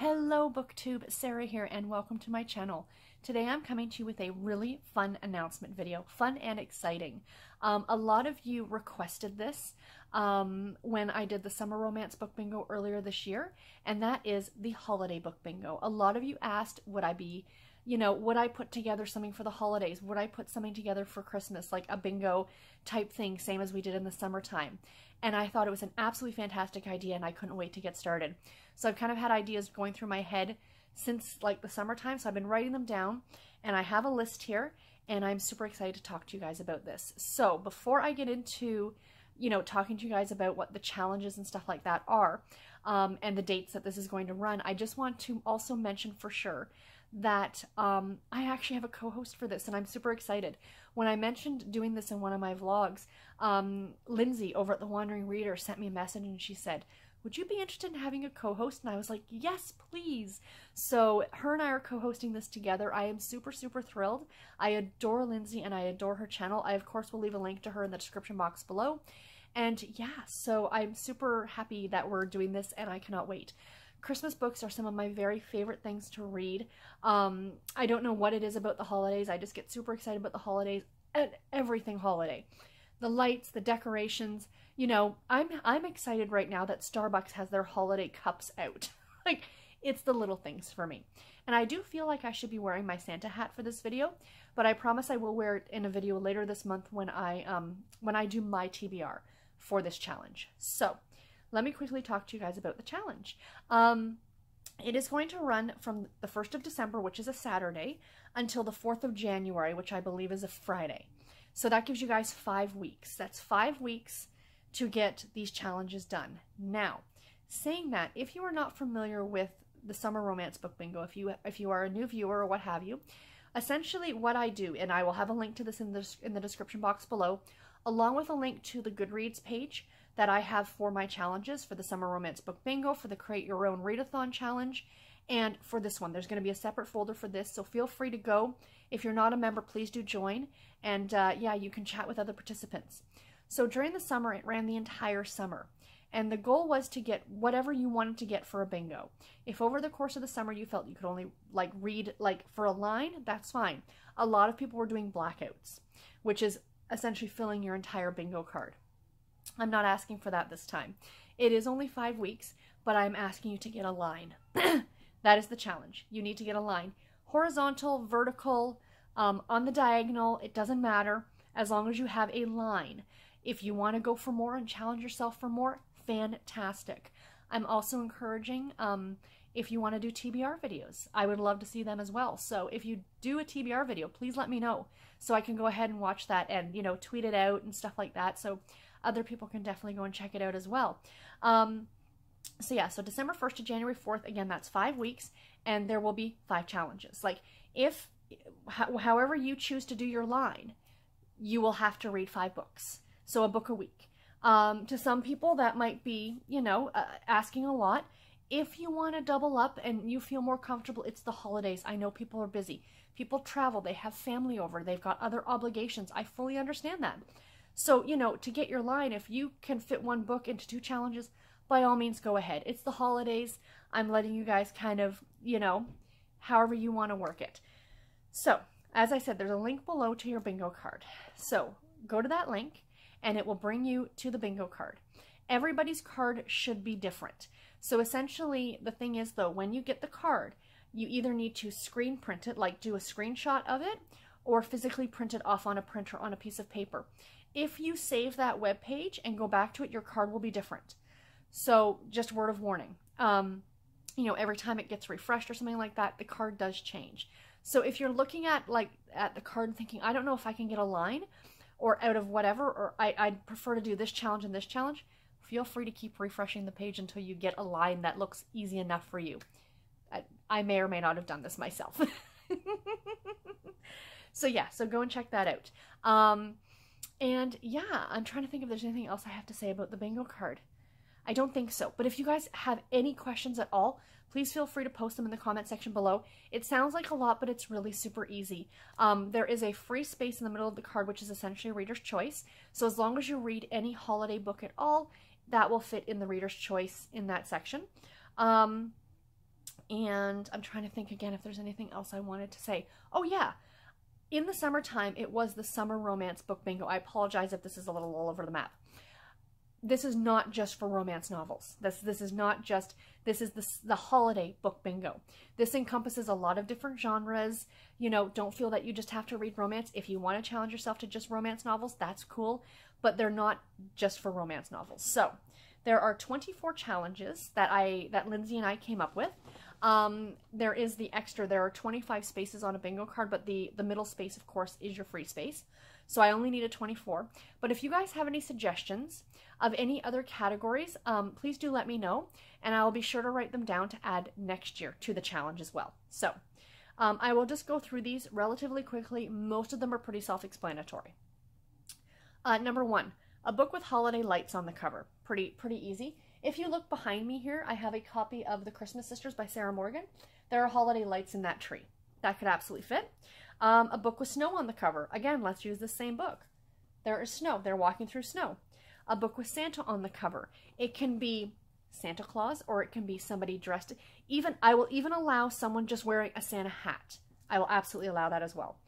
Hello BookTube, Sarah here and welcome to my channel. Today I'm coming to you with a really fun announcement video, fun and exciting. A lot of you requested this when I did the summer romance book bingo earlier this year, and that is the holiday book bingo. A lot of you asked, would I put together something for the holidays? Would I put something together for Christmas, like a bingo type thing, same as we did in the summertime? And I thought it was an absolutely fantastic idea and I couldn't wait to get started. So I've kind of had ideas going through my head since like the summertime, so I've been writing them down and I have a list here and I'm super excited to talk to you guys about this. So before I get into, talking to you guys about what the challenges and stuff like that are, and the dates that this is going to run, I just want to also mention for sure that I actually have a co-host for this and I'm super excited. When I mentioned doing this in one of my vlogs, Lindsay over at The Wandering Reader sent me a message and she said, would you be interested in having a co-host? And I was like, yes, please. So her and I are co-hosting this together. I am super, super thrilled. I adore Lindsay and I adore her channel. I, of course, will leave a link to her in the description box below. And yeah, so I'm super happy that we're doing this and I cannot wait. Christmas books are some of my very favorite things to read. I don't know what it is about the holidays. I just get super excited about the holidays and everything holiday. The lights, the decorations, I'm excited right now that Starbucks has their holiday cups out. Like, it's the little things for me. And I do feel like I should be wearing my Santa hat for this video, but I promise I will wear it in a video later this month when I do my TBR for this challenge. So, let me quickly talk to you guys about the challenge. It is going to run from the 1st of December, which is a Saturday, until the 4th of January, which I believe is a Friday. So that gives you guys 5 weeks. That's 5 weeks to get these challenges done. Now, saying that, if you are not familiar with the summer romance book bingo, if you are a new viewer or what have you, essentially what I do, and I will have a link to this in the description box below, along with a link to the Goodreads page that I have for my challenges for the summer romance book bingo, for the Create Your Own Readathon challenge, and for this one. There's going to be a separate folder for this, so feel free to go. If you're not a member, please do join, and yeah, you can chat with other participants. So during the summer, it ran the entire summer, and the goal was to get whatever you wanted to get for a bingo. If over the course of the summer you felt you could only read for a line, that's fine. A lot of people were doing blackouts, which is essentially filling your entire bingo card. I'm not asking for that this time. It is only 5 weeks, but I'm asking you to get a line. That is the challenge. You need to get a line. Horizontal, vertical, on the diagonal, it doesn't matter as long as you have a line. If you want to go for more and challenge yourself for more, fantastic. I'm also encouraging if you want to do TBR videos. I would love to see them as well. So if you do a TBR video, please let me know so I can go ahead and watch that and, tweet it out and stuff like that. So other people can definitely go and check it out as well. So yeah, so December 1st to January 4th, again, that's 5 weeks, and there will be 5 challenges. Like, however you choose to do your line, you will have to read 5 books. So a book a week. To some people, that might be, asking a lot. If you want to double up and you feel more comfortable, it's the holidays. I know people are busy. People travel. They have family over. They've got other obligations. I fully understand that. So, to get your line, if you can fit 1 book into 2 challenges, by all means, go ahead. It's the holidays. I'm letting you guys kind of, however you want to work it. So, as I said, there's a link below to your bingo card. So, go to that link, and it will bring you to the bingo card. Everybody's card should be different. So, essentially, the thing is, though, when you get the card, you either need to screen print it, like do a screenshot of it, or physically print it off on a printer on a piece of paper. If you save that web page and go back to it, your card will be different. So just word of warning, every time it gets refreshed or something like that, the card does change. So if you're looking at the card and thinking, I don't know if I can get a line or out of whatever, or I'd prefer to do this challenge and this challenge, feel free to keep refreshing the page until you get a line that looks easy enough for you. I may or may not have done this myself. So yeah, so go and check that out. And yeah, I'm trying to think if there's anything else I have to say about the bingo card. I don't think so. But if you guys have any questions at all, please feel free to post them in the comment section below. It sounds like a lot, but it's really super easy. There is a free space in the middle of the card, which is essentially a reader's choice. So as long as you read any holiday book at all, that will fit in the reader's choice in that section. And I'm trying to think again if there's anything else I wanted to say. Oh yeah, in the summertime, it was the summer romance book bingo. I apologize if this is a little all over the map. This is not just for romance novels. This is the holiday book bingo. This encompasses a lot of different genres. You know, don't feel that you just have to read romance. If you want to challenge yourself to just romance novels, that's cool, but they're not just for romance novels. So there are 24 challenges that Lindsay and I came up with. There is the extra, there are 25 spaces on a bingo card, but the middle space, of course, is your free space. So I only needed 24. But if you guys have any suggestions of any other categories, please do let me know, and I will be sure to write them down to add next year to the challenge as well. So I will just go through these relatively quickly. Most of them are pretty self-explanatory. Number 1, a book with holiday lights on the cover. Pretty easy. If you look behind me here, I have a copy of The Christmas Sisters by Sarah Morgan. There are holiday lights in that tree. That could absolutely fit. A book with snow on the cover. Again, let's use the same book. There is snow. They're walking through snow. A book with Santa on the cover. It can be Santa Claus, or it can be somebody dressed. I will even allow someone just wearing a Santa hat. I will absolutely allow that as well.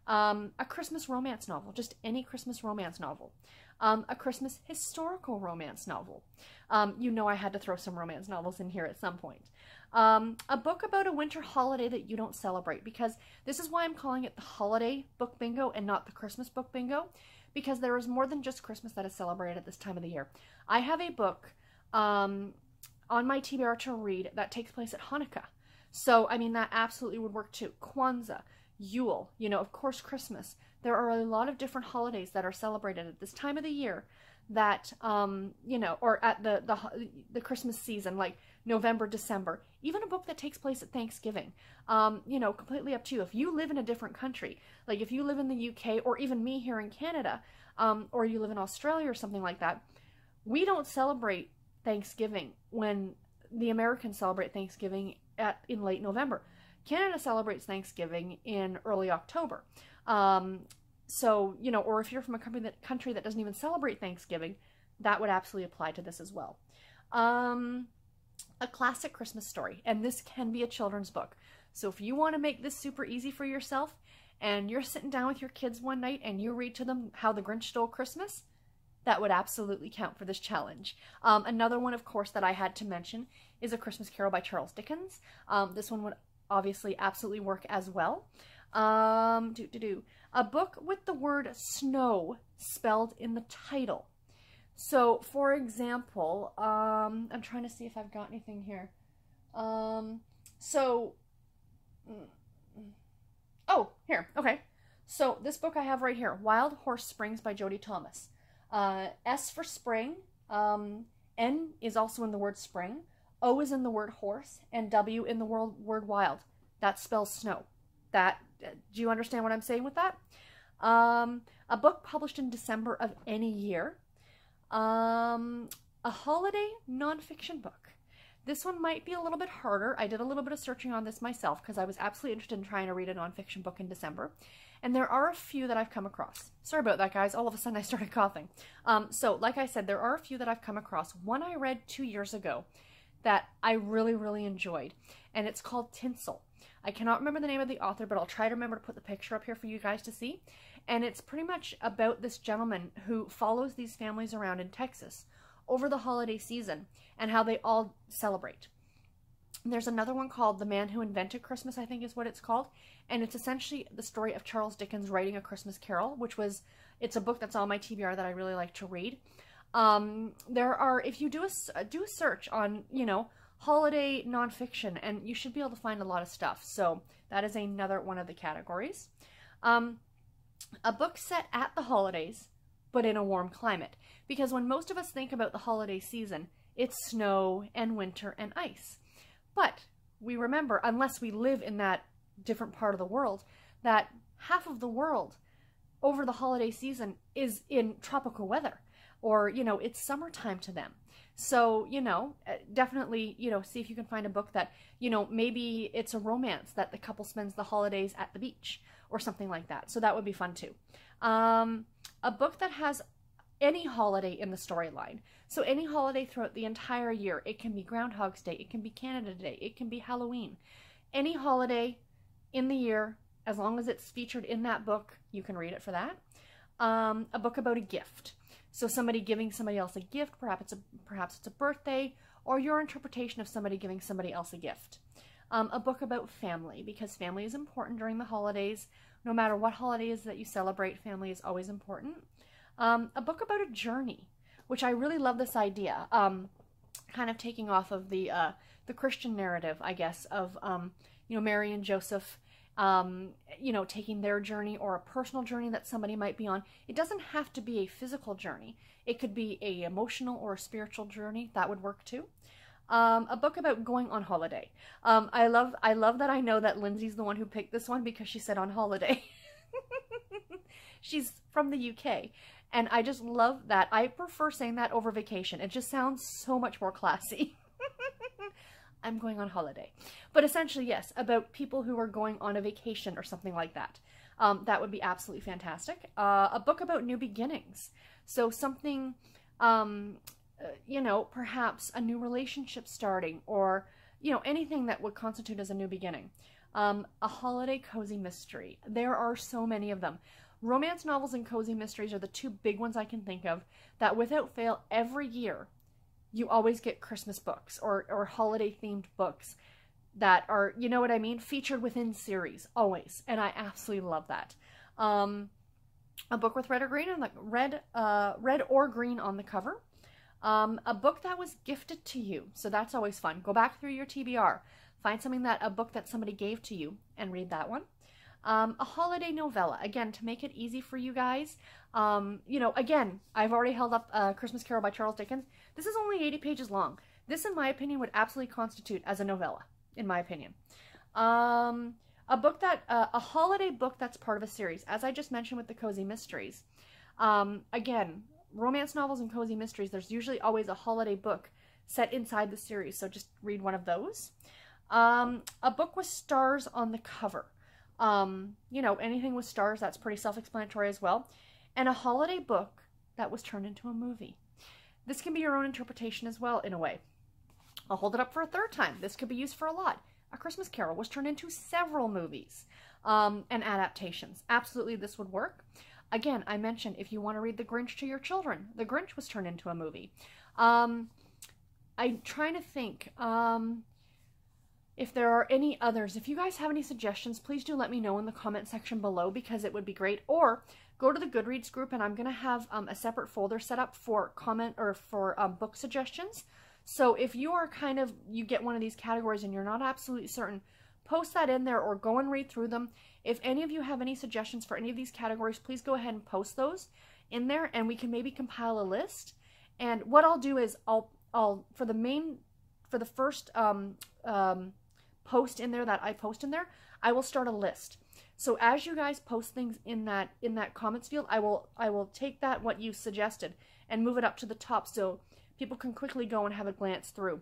A Christmas romance novel. Just any Christmas romance novel. A Christmas historical romance novel. You know I had to throw some romance novels in here at some point. A book about a winter holiday that you don't celebrate, because this is why I'm calling it the holiday book bingo and not the Christmas book bingo, because there is more than just Christmas that is celebrated at this time of the year. I have a book on my TBR to read that takes place at Hanukkah. So, I mean, that absolutely would work too. Kwanzaa, Yule, you know, of course, Christmas. There are a lot of different holidays that are celebrated at this time of the year that, you know, or at the Christmas season, like November, December. Even a book that takes place at Thanksgiving. You know, completely up to you. If you live in a different country, like if you live in the UK, or even me here in Canada, or you live in Australia or something like that, we don't celebrate Thanksgiving when the Americans celebrate Thanksgiving in late November. Canada celebrates Thanksgiving in early October. So, you know, or if you're from a country that doesn't even celebrate Thanksgiving, that would absolutely apply to this as well. A classic Christmas story, and this can be a children's book. So if you want to make this super easy for yourself, and you're sitting down with your kids one night and you read to them How the Grinch Stole Christmas, that would absolutely count for this challenge. Another one, of course, that I had to mention is A Christmas Carol by Charles Dickens. This one would obviously absolutely work as well. A book with the word snow spelled in the title. So, for example, I'm trying to see if I've got anything here. Oh, here, okay. So, this book I have right here, Wild Horse Springs by Jody Thomas. S for spring, N is also in the word spring, O is in the word horse, and W in the word wild. That spells snow. Do you understand what I'm saying with that? A book published in December of any year. A holiday nonfiction book. This one might be a little bit harder. I did a little bit of searching on this myself because I was absolutely interested in trying to read a nonfiction book in December. And there are a few that I've come across. Sorry about that, guys. All of a sudden I started coughing. So, like I said, there are a few that I've come across. One I read 2 years ago that I really, really enjoyed. And it's called Tinsel. I cannot remember the name of the author, but I'll try to remember to put the picture up here for you guys to see. And it's pretty much about this gentleman who follows these families around in Texas over the holiday season and how they all celebrate. There's another one called The Man Who Invented Christmas, I think is what it's called. And it's essentially the story of Charles Dickens writing A Christmas Carol, it's a book that's on my TBR that I really like to read. If you do a search on, you know, holiday nonfiction, and you should be able to find a lot of stuff. So that is another one of the categories. A book set at the holidays, but in a warm climate. Because when most of us think about the holiday season, it's snow and winter and ice. But we remember, unless we live in that different part of the world, that half of the world over the holiday season is in tropical weather. Or, you know, it's summertime to them. So, you know, definitely, you know, see if you can find a book that, you know, maybe it's a romance that the couple spends the holidays at the beach or something like that. So that would be fun too. A book that has any holiday in the storyline. So any holiday throughout the entire year. It can be Groundhog's Day, it can be Canada Day, it can be Halloween. Any holiday in the year, as long as it's featured in that book, you can read it for that. A book about a gift. So somebody giving somebody else a gift, perhaps it's a birthday, or your interpretation of somebody giving somebody else a gift. A book about family, because family is important during the holidays. No matter what holiday is that you celebrate, family is always important. A book about a journey, which I really love this idea. Kind of taking off of the Christian narrative, I guess, of you know, Mary and Joseph, you know, taking their journey, or a personal journey that somebody might be on. It doesn't have to be a physical journey. It could be a emotional or a spiritual journey. That would work too. A book about going on holiday. I love that I know that Lindsay's the one who picked this one because she said on holiday. She's from the UK, and I just love that. I prefer saying that over vacation. It just sounds so much more classy. I'm going on holiday. But essentially, yes, about people who are going on a vacation or something like that. That would be absolutely fantastic. A book about new beginnings. So something, you know, perhaps a new relationship starting, or, you know, anything that would constitute as a new beginning. A holiday cozy mystery. There are so many of them. Romance novels and cozy mysteries are the two big ones I can think of that without fail every year you always get Christmas books or holiday themed books that are, you know what I mean, featured within series, always. And I absolutely love that. A book with red or green on the red or green on the cover. A book that was gifted to you. So that's always fun. Go back through your TBR. Find a book that somebody gave to you and read that one. A holiday novella, again, to make it easy for you guys. You know, again, I've already held up Christmas Carol by Charles Dickens. This is only 80 pages long. This, in my opinion, would absolutely constitute as a novella, in my opinion. A book that, a holiday book that's part of a series, as I just mentioned with the cozy mysteries. Again, romance novels and cozy mysteries, there's usually always a holiday book set inside the series, so just read one of those. A book with stars on the cover. You know, anything with stars, that's pretty self-explanatory as well. And a holiday book that was turned into a movie. This can be your own interpretation as well, in a way. I'll hold it up for a third time. This could be used for a lot. A Christmas Carol was turned into several movies and adaptations. Absolutely, this would work. Again, I mentioned if you want to read The Grinch to your children, The Grinch was turned into a movie. I'm trying to think if there are any others. If you guys have any suggestions, please do let me know in the comment section below, because it would be great. Or go to the Goodreads group, and I'm going to have a separate folder set up for book suggestions. So if you are you get one of these categories and you're not absolutely certain, post that in there or go and read through them. If any of you have any suggestions for any of these categories, please go ahead and post those in there, and we can maybe compile a list. And what I'll do is I'll for the first post in there that I post in there, I will start a list. So as you guys post things in that comments field, I will take that, what you suggested, and move it up to the top so people can quickly go and have a glance through.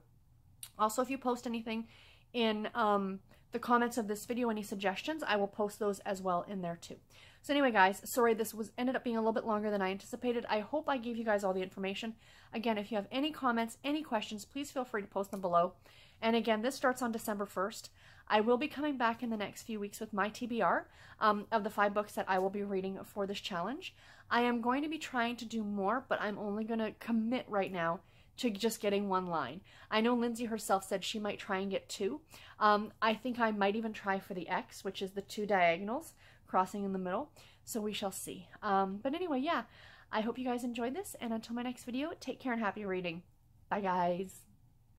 Also, if you post anything in the comments of this video, any suggestions, I will post those as well in there too. So anyway, guys, sorry this ended up being a little bit longer than I anticipated. I hope I gave you guys all the information. Again, if you have any comments, any questions, please feel free to post them below. And again, this starts on December 1st. I will be coming back in the next few weeks with my TBR of the 5 books that I will be reading for this challenge. I am going to be trying to do more, but I'm only going to commit right now to just getting 1 line. I know Lindsay herself said she might try and get 2. I think I might even try for the X, which is the 2 diagonals crossing in the middle. So we shall see. But anyway, yeah, I hope you guys enjoyed this, and until my next video, take care and happy reading. Bye, guys.